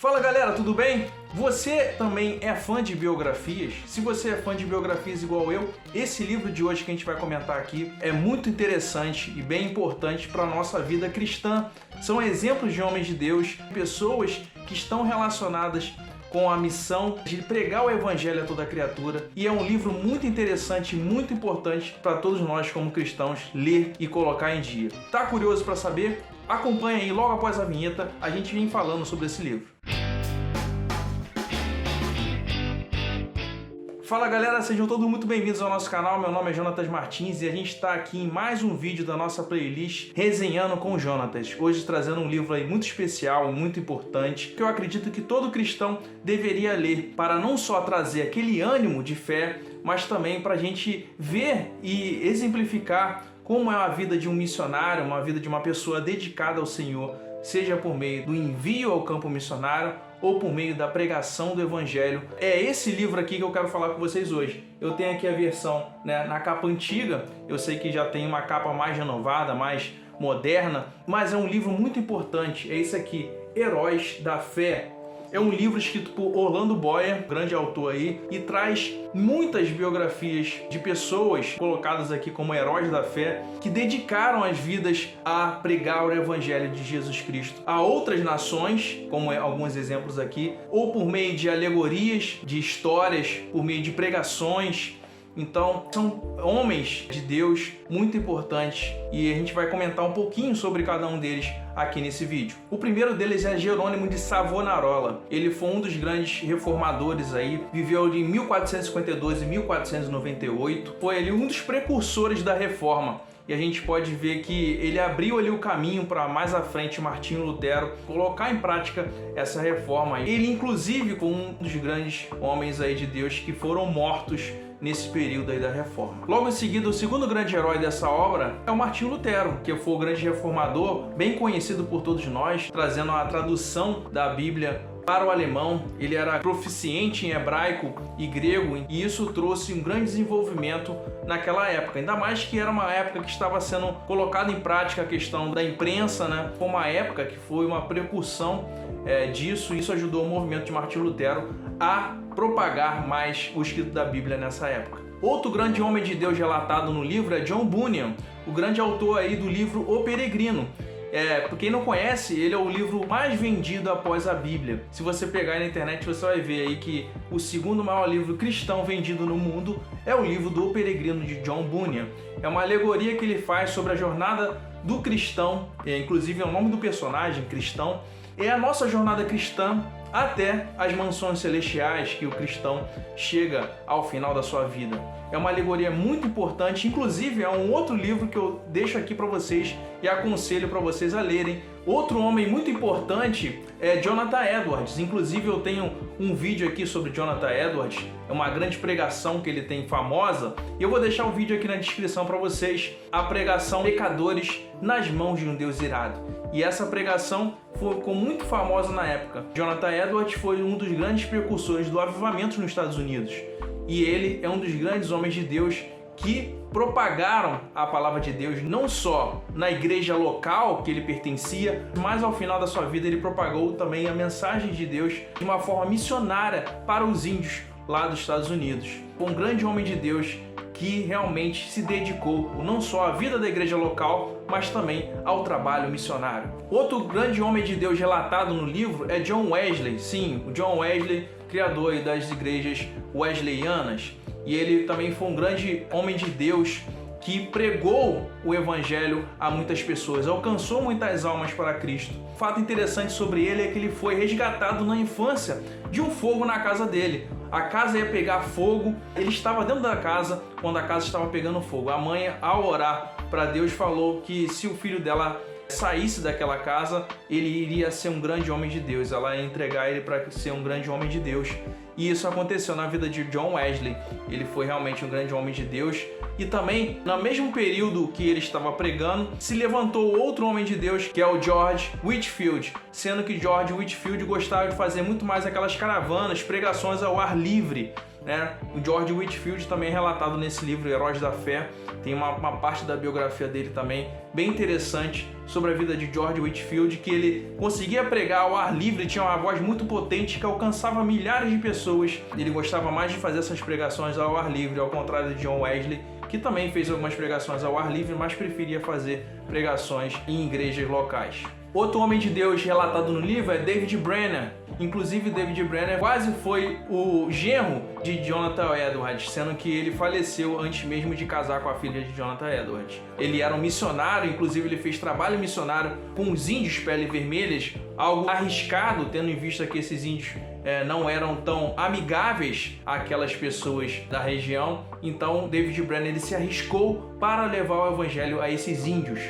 Fala galera, tudo bem? Você também é fã de biografias? Se você é fã de biografias igual eu, esse livro de hoje que a gente vai comentar aqui é muito interessante e bem importante para a nossa vida cristã. São exemplos de homens de Deus, pessoas que estão relacionadas com a missão de pregar o evangelho a toda criatura, e é um livro muito interessante e muito importante para todos nós como cristãos ler e colocar em dia. Tá curioso para saber? Acompanha aí, logo após a vinheta a gente vem falando sobre esse livro. Fala galera, sejam todos muito bem-vindos ao nosso canal. Meu nome é Jonatas Martins e a gente está aqui em mais um vídeo da nossa playlist Resenhando com Jonatas. Hoje trazendo um livro aí muito especial, muito importante, que eu acredito que todo cristão deveria ler para não só trazer aquele ânimo de fé, mas também para a gente ver e exemplificar como é a vida de um missionário, uma vida de uma pessoa dedicada ao Senhor, seja por meio do envio ao campo missionário ou por meio da pregação do Evangelho. É esse livro aqui que eu quero falar com vocês hoje. Eu tenho aqui a versão, na capa antiga, eu sei que já tem uma capa mais renovada, mais moderna, mas é um livro muito importante, é esse aqui, Heróis da Fé. É um livro escrito por Orlando Boyer, grande autor aí, e traz muitas biografias de pessoas colocadas aqui como heróis da fé, que dedicaram as vidas a pregar o Evangelho de Jesus Cristo a outras nações, como alguns exemplos aqui, ou por meio de alegorias, de histórias, por meio de pregações. Então, são homens de Deus muito importantes e a gente vai comentar um pouquinho sobre cada um deles aqui nesse vídeo. O primeiro deles é Jerônimo de Savonarola. Ele foi um dos grandes reformadores aí, viveu de 1452 e 1498. Foi ali um dos precursores da reforma. E a gente pode ver que ele abriu ali o caminho para mais à frente Martinho Lutero colocar em prática essa reforma. Ele inclusive foi um dos grandes homens aí de Deus que foram mortos nesse período aí da reforma. Logo em seguida, o segundo grande herói dessa obra é o Martinho Lutero, que foi o grande reformador, bem conhecido por todos nós, trazendo a tradução da Bíblia para o alemão. Ele era proficiente em hebraico e grego, e isso trouxe um grande desenvolvimento naquela época, ainda mais que era uma época que estava sendo colocada em prática a questão da imprensa, né? Foi uma época que foi uma precursão disso, e isso ajudou o movimento de Martinho Lutero a propagar mais o escrito da Bíblia nessa época. Outro grande homem de Deus relatado no livro é John Bunyan, o grande autor aí do livro O Peregrino. Pra quem não conhece, ele é o livro mais vendido após a Bíblia. Se você pegar aí na internet, você vai ver aí que o segundo maior livro cristão vendido no mundo é o livro do O Peregrino de John Bunyan. É uma alegoria que ele faz sobre a jornada do cristão, inclusive é o nome do personagem, cristão. É a nossa jornada cristã até as mansões celestiais que o cristão chega ao final da sua vida. É uma alegoria muito importante, inclusive é um outro livro que eu deixo aqui para vocês e aconselho para vocês a lerem. Outro homem muito importante é Jonathan Edwards, inclusive eu tenho um vídeo aqui sobre Jonathan Edwards, é uma grande pregação que ele tem famosa, e eu vou deixar o vídeo aqui na descrição para vocês, a pregação Pecadores nas mãos de um Deus irado. E essa pregação ficou muito famosa na época. Jonathan Edwards foi um dos grandes precursores do avivamento nos Estados Unidos. E ele é um dos grandes homens de Deus que propagaram a palavra de Deus não só na igreja local que ele pertencia, mas ao final da sua vida ele propagou também a mensagem de Deus de uma forma missionária para os índios lá dos Estados Unidos. Foi um grande homem de Deus que realmente se dedicou não só à vida da igreja local, mas também ao trabalho missionário. Outro grande homem de Deus relatado no livro é John Wesley. Sim, o John Wesley, criador das igrejas wesleyanas. E ele também foi um grande homem de Deus que pregou o evangelho a muitas pessoas, alcançou muitas almas para Cristo. Fato interessante sobre ele é que ele foi resgatado na infância de um fogo na casa dele. A casa ia pegar fogo, ele estava dentro da casa quando a casa estava pegando fogo. A mãe, ao orar para Deus, falou que se o filho dela saísse daquela casa, ele iria ser um grande homem de Deus. Ela ia entregar ele para ser um grande homem de Deus. E isso aconteceu na vida de John Wesley. Ele foi realmente um grande homem de Deus. E também, no mesmo período que ele estava pregando, se levantou outro homem de Deus, que é o George Whitefield, sendo que George Whitefield gostava de fazer muito mais aquelas caravanas, pregações ao ar livre. né? O George Whitefield também é relatado nesse livro, Heróis da Fé. Tem uma parte da biografia dele também bem interessante sobre a vida de George Whitefield, que ele conseguia pregar ao ar livre, tinha uma voz muito potente que alcançava milhares de pessoas. Ele gostava mais de fazer essas pregações ao ar livre, ao contrário de John Wesley, que também fez algumas pregações ao ar livre, mas preferia fazer pregações em igrejas locais. Outro homem de Deus relatado no livro é David Brenner. Inclusive, David Brenner quase foi o genro de Jonathan Edwards, sendo que ele faleceu antes mesmo de casar com a filha de Jonathan Edwards. Ele era um missionário, inclusive ele fez trabalho missionário com os índios pele vermelhas, algo arriscado, tendo em vista que esses índios não eram tão amigáveis àquelas pessoas da região. Então, David Brenner ele se arriscou para levar o evangelho a esses índios.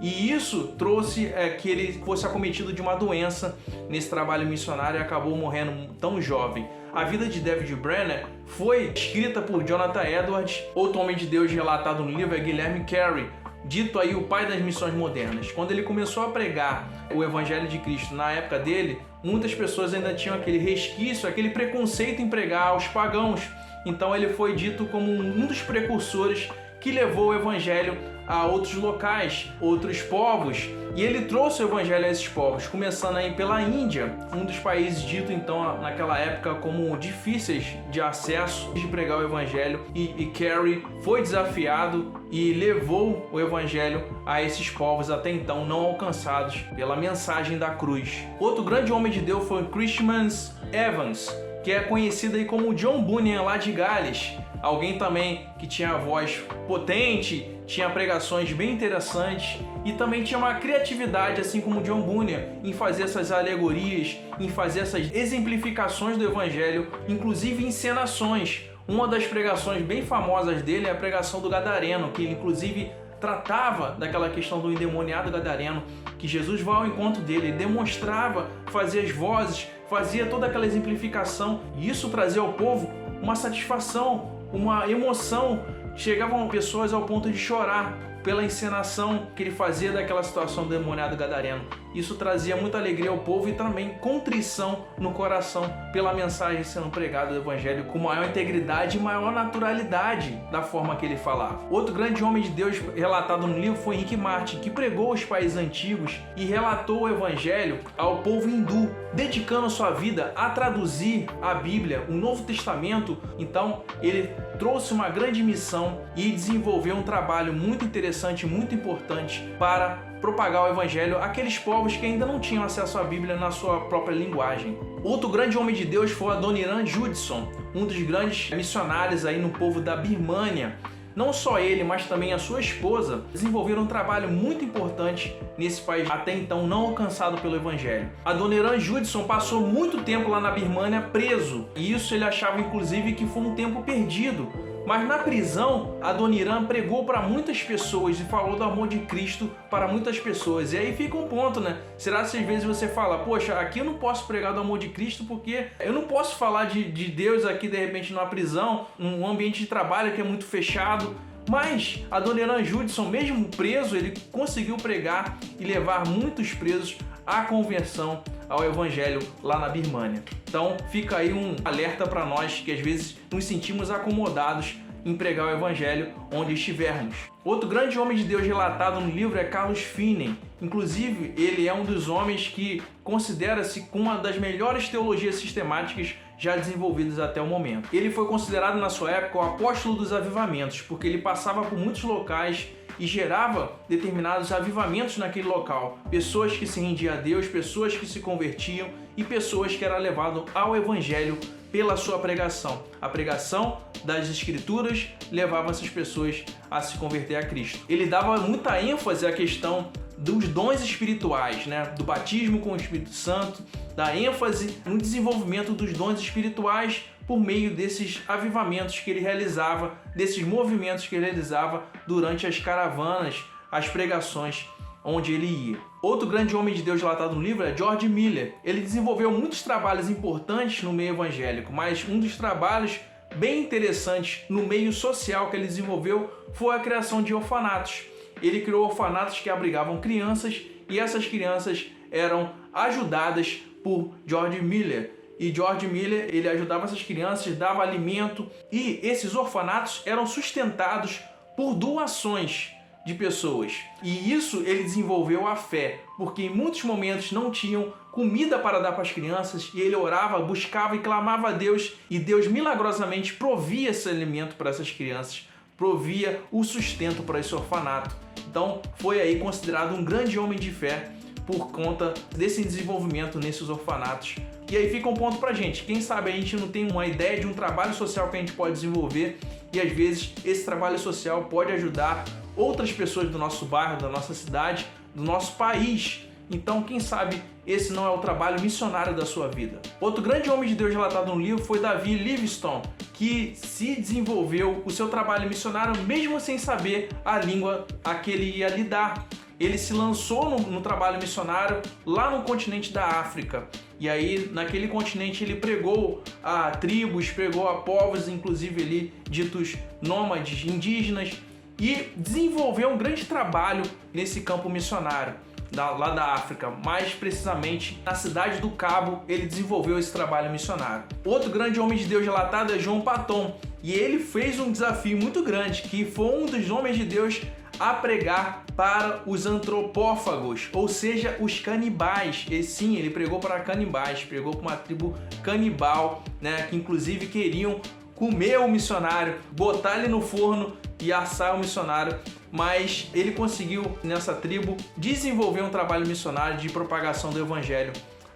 E isso trouxe que ele fosse acometido de uma doença nesse trabalho missionário e acabou morrendo tão jovem. A vida de David Brenner foi escrita por Jonathan Edwards. Outro homem de Deus relatado no livro é Guilherme Carey, dito aí o pai das missões modernas. Quando ele começou a pregar o Evangelho de Cristo na época dele, muitas pessoas ainda tinham aquele resquício, aquele preconceito em pregar aos pagãos. Então ele foi dito como um dos precursores que levou o Evangelho a outros locais, outros povos, e ele trouxe o Evangelho a esses povos, começando aí pela Índia, um dos países dito então naquela época como difíceis de acesso de pregar o Evangelho, e Carey foi desafiado e levou o Evangelho a esses povos até então não alcançados pela mensagem da cruz. Outro grande homem de Deus foi Christman Evans, que é conhecido aí como John Bunyan lá de Gales. Alguém também que tinha a voz potente, tinha pregações bem interessantes e também tinha uma criatividade, assim como John Bunyan, em fazer essas alegorias, em fazer essas exemplificações do Evangelho, inclusive encenações. Uma das pregações bem famosas dele é a pregação do Gadareno, que ele inclusive tratava daquela questão do endemoniado gadareno, que Jesus vai ao encontro dele, ele demonstrava, fazia as vozes, fazia toda aquela exemplificação, e isso trazia ao povo uma satisfação, uma emoção. Chegavam pessoas ao ponto de chorar pela encenação que ele fazia daquela situação do endemoniado gadareno. Isso trazia muita alegria ao povo e também contrição no coração pela mensagem sendo pregada do Evangelho com maior integridade e maior naturalidade da forma que ele falava. Outro grande homem de Deus relatado no livro foi Henrique Martin, que pregou os países antigos e relatou o Evangelho ao povo hindu, dedicando sua vida a traduzir a Bíblia, o Novo Testamento. Então ele trouxe uma grande missão e desenvolveu um trabalho muito interessante, muito importante para propagar o Evangelho àqueles povos que ainda não tinham acesso à Bíblia na sua própria linguagem. Outro grande homem de Deus foi Adoniram Judson, um dos grandes missionários aí no povo da Birmânia. Não só ele, mas também a sua esposa desenvolveram um trabalho muito importante nesse país até então não alcançado pelo Evangelho. Adoniram Judson passou muito tempo lá na Birmânia preso, e isso ele achava inclusive que foi um tempo perdido. Mas na prisão, Adoniram pregou para muitas pessoas e falou do amor de Cristo para muitas pessoas. E aí fica um ponto, né? Será que às vezes você fala, poxa, aqui eu não posso pregar do amor de Cristo porque eu não posso falar de Deus aqui de repente numa prisão, num ambiente de trabalho que é muito fechado. Mas Adoniram Judson, mesmo preso, ele conseguiu pregar e levar muitos presos à conversão ao Evangelho lá na Birmânia. Então fica aí um alerta para nós que às vezes nos sentimos acomodados em pregar o Evangelho onde estivermos. Outro grande homem de Deus relatado no livro é Carlos Finney. Inclusive, ele é um dos homens que considera-se com uma das melhores teologias sistemáticas já desenvolvidas até o momento. Ele foi considerado na sua época o apóstolo dos avivamentos, porque ele passava por muitos locais e gerava determinados avivamentos naquele local. Pessoas que se rendiam a Deus, pessoas que se convertiam e pessoas que eram levadas ao Evangelho pela sua pregação. A pregação das Escrituras levava essas pessoas a se converter a Cristo. Ele dava muita ênfase à questão dos dons espirituais, né? Do batismo com o Espírito Santo, da ênfase no desenvolvimento dos dons espirituais por meio desses avivamentos que ele realizava, desses movimentos que ele realizava durante as caravanas, as pregações onde ele ia. Outro grande homem de Deus relatado no livro é George Miller. Ele desenvolveu muitos trabalhos importantes no meio evangélico, mas um dos trabalhos bem interessantes no meio social que ele desenvolveu foi a criação de orfanatos. Ele criou orfanatos que abrigavam crianças e essas crianças eram ajudadas por George Miller. e George Miller, ele ajudava essas crianças, dava alimento, e esses orfanatos eram sustentados por doações de pessoas. E isso ele desenvolveu a fé, porque em muitos momentos não tinham comida para dar para as crianças, e ele orava, buscava e clamava a Deus, e Deus milagrosamente provia esse alimento para essas crianças, provia o sustento para esse orfanato. Então foi aí considerado um grande homem de fé por conta desse desenvolvimento nesses orfanatos. E aí fica um ponto pra gente, quem sabe a gente não tem uma ideia de um trabalho social que a gente pode desenvolver, e às vezes esse trabalho social pode ajudar outras pessoas do nosso bairro, da nossa cidade, do nosso país. Então, quem sabe esse não é o trabalho missionário da sua vida. Outro grande homem de Deus relatado no livro foi Davi Livingstone, que se desenvolveu o seu trabalho missionário mesmo sem saber a língua a que ele ia lidar. Ele se lançou no trabalho missionário lá no continente da África. E aí, naquele continente, ele pregou a tribos, pregou a povos, inclusive ali ditos nômades, indígenas, e desenvolveu um grande trabalho nesse campo missionário lá da África, mais precisamente na cidade do Cabo. Ele desenvolveu esse trabalho missionário. Outro grande homem de Deus relatado é João Patton, e ele fez um desafio muito grande, que foi um dos homens de Deus a pregar para os antropófagos, ou seja, os canibais. E sim, ele pregou para canibais, pregou para uma tribo canibal, né, que inclusive queriam comer o missionário, botar ele no forno e assar o missionário, mas ele conseguiu, nessa tribo, desenvolver um trabalho missionário de propagação do evangelho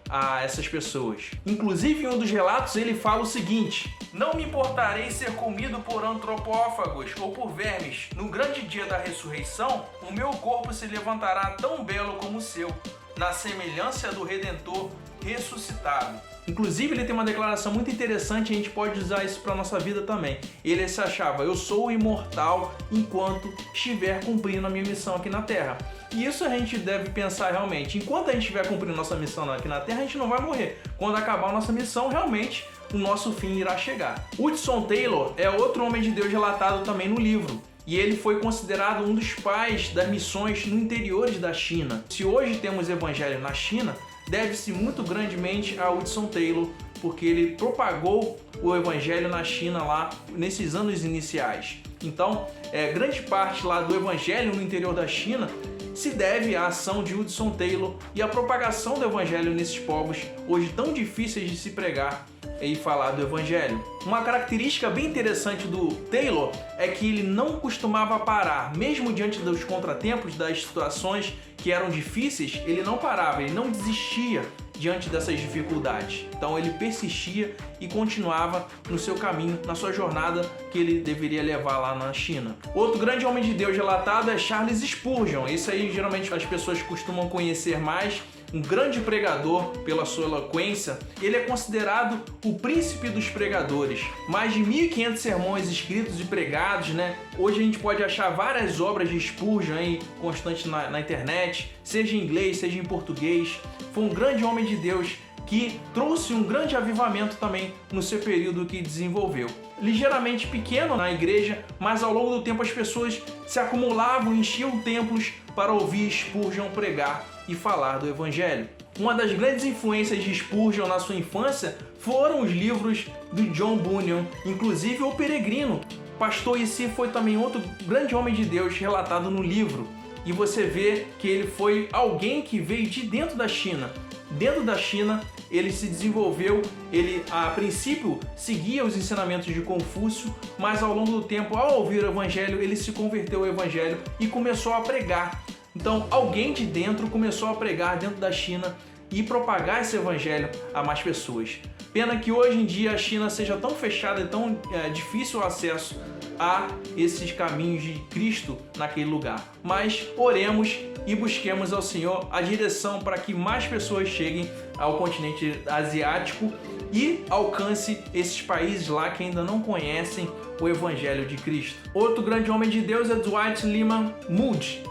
a essas pessoas. Inclusive, em um dos relatos, ele fala o seguinte: não me importarei ser comido por antropófagos ou por vermes. No grande dia da ressurreição, o meu corpo se levantará tão belo como o seu, na semelhança do Redentor ressuscitado. Inclusive, ele tem uma declaração muito interessante, a gente pode usar isso para a nossa vida também. Ele se achava: eu sou imortal enquanto estiver cumprindo a minha missão aqui na Terra. E isso a gente deve pensar realmente. Enquanto a gente estiver cumprindo nossa missão aqui na Terra, a gente não vai morrer. Quando acabar a nossa missão, realmente o nosso fim irá chegar. Hudson Taylor é outro homem de Deus relatado também no livro. E ele foi considerado um dos pais das missões no interior da China. Se hoje temos evangelho na China, deve-se muito grandemente a Hudson Taylor, porque ele propagou o evangelho na China lá nesses anos iniciais. Então, grande parte lá do evangelho no interior da China se deve à ação de Hudson Taylor e à propagação do evangelho nesses povos hoje tão difíceis de se pregar e falar do evangelho. Uma característica bem interessante do Taylor é que ele não costumava parar, mesmo diante dos contratempos, das situações que eram difíceis, ele não parava, ele não desistia diante dessas dificuldades. Então ele persistia e continuava no seu caminho, na sua jornada que ele deveria levar lá na China. Outro grande homem de Deus relatado é Charles Spurgeon. Esse aí geralmente as pessoas costumam conhecer mais. Um grande pregador pela sua eloquência, ele é considerado o príncipe dos pregadores. Mais de 1.500 sermões escritos e pregados, né? Hoje a gente pode achar várias obras de Spurgeon aí constantes na internet, seja em inglês, seja em português. Foi um grande homem de Deus que trouxe um grande avivamento também no seu período que desenvolveu. Ligeiramente pequeno na igreja, mas ao longo do tempo as pessoas se acumulavam, enchiam templos para ouvir Spurgeon pregar e falar do evangelho. Uma das grandes influências de Spurgeon na sua infância foram os livros do John Bunyan, inclusive O Peregrino. Pastor Issy foi também outro grande homem de Deus relatado no livro. E você vê que ele foi alguém que veio de dentro da China. Dentro da China, ele se desenvolveu, ele a princípio seguia os ensinamentos de Confúcio, mas ao longo do tempo, ao ouvir o evangelho, ele se converteu ao evangelho e começou a pregar. Então, alguém de dentro começou a pregar dentro da China e propagar esse evangelho a mais pessoas. Pena que hoje em dia a China seja tão fechada e tão difícil o acesso a esses caminhos de Cristo naquele lugar. Mas oremos e busquemos ao Senhor a direção para que mais pessoas cheguem ao continente asiático e alcance esses países lá que ainda não conhecem o Evangelho de Cristo. Outro grande homem de Deus é Dwight Lyman Moody.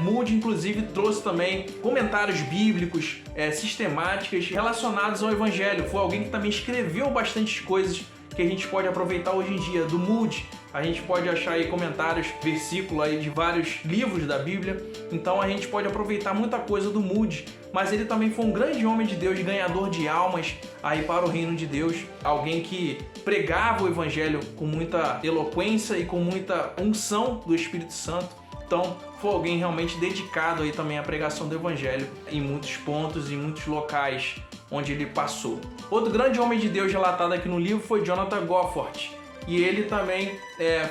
Moody, inclusive, trouxe também comentários bíblicos, sistemáticas relacionados ao Evangelho. Foi alguém que também escreveu bastante coisas que a gente pode aproveitar hoje em dia. Do Moody, A gente pode achar aí comentários, versículos aí de vários livros da Bíblia. Então a gente pode aproveitar muita coisa do Moody. Mas ele também foi um grande homem de Deus, ganhador de almas aí para o reino de Deus. Alguém que pregava o evangelho com muita eloquência e com muita unção do Espírito Santo. Então, foi alguém realmente dedicado aí também à pregação do evangelho em muitos pontos, em muitos locais onde ele passou. Outro grande homem de Deus relatado aqui no livro foi Jonathan Goforth. E ele também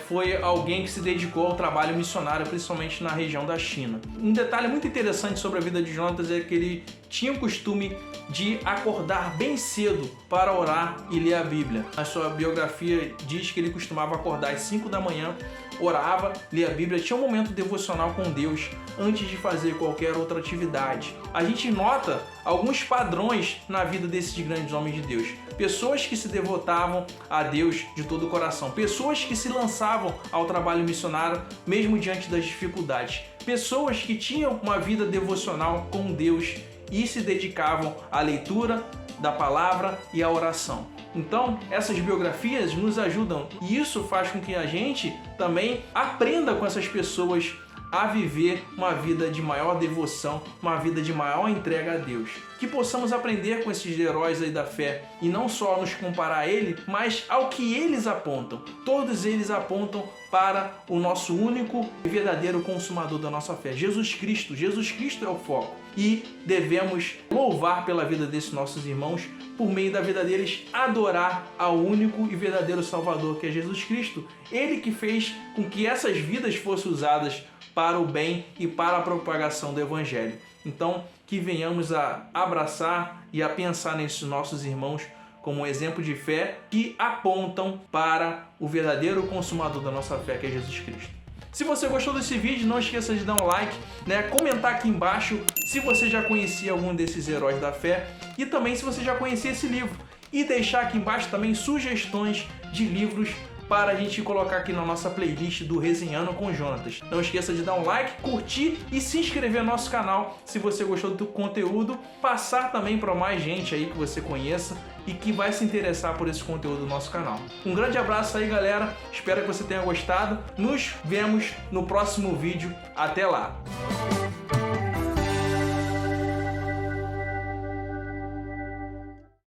foi alguém que se dedicou ao trabalho missionário, principalmente na região da China. Um detalhe muito interessante sobre a vida de Jonathan é que ele tinha o costume de acordar bem cedo para orar e ler a Bíblia. A sua biografia diz que ele costumava acordar às 5 da manhã, orava, lia a Bíblia, tinha um momento devocional com Deus antes de fazer qualquer outra atividade. A gente nota alguns padrões na vida desses grandes homens de Deus. Pessoas que se devotavam a Deus de todo o coração. Pessoas que se lançavam ao trabalho missionário mesmo diante das dificuldades. Pessoas que tinham uma vida devocional com Deus e se dedicavam à leitura da palavra e à oração. Então, essas biografias nos ajudam e isso faz com que a gente também aprenda com essas pessoas a viver uma vida de maior devoção, uma vida de maior entrega a Deus. Que possamos aprender com esses heróis aí da fé e não só nos comparar a ele, mas ao que eles apontam. Todos eles apontam para o nosso único e verdadeiro consumador da nossa fé, Jesus Cristo. Jesus Cristo é o foco e devemos louvar pela vida desses nossos irmãos, por meio da vida deles, adorar ao único e verdadeiro Salvador, que é Jesus Cristo. Ele que fez com que essas vidas fossem usadas para o bem e para a propagação do Evangelho. Então, que venhamos a abraçar e a pensar nesses nossos irmãos como um exemplo de fé que apontam para o verdadeiro consumador da nossa fé, que é Jesus Cristo. Se você gostou desse vídeo, não esqueça de dar um like, comentar aqui embaixo se você já conhecia algum desses heróis da fé e também se você já conhecia esse livro. E deixar aqui embaixo também sugestões de livros para a gente colocar aqui na nossa playlist do Resenhando com Jonatas. Não esqueça de dar um like, curtir e se inscrever no nosso canal se você gostou do conteúdo. Passar também para mais gente aí que você conheça e que vai se interessar por esse conteúdo do nosso canal. Um grande abraço aí, galera. Espero que você tenha gostado. Nos vemos no próximo vídeo. Até lá!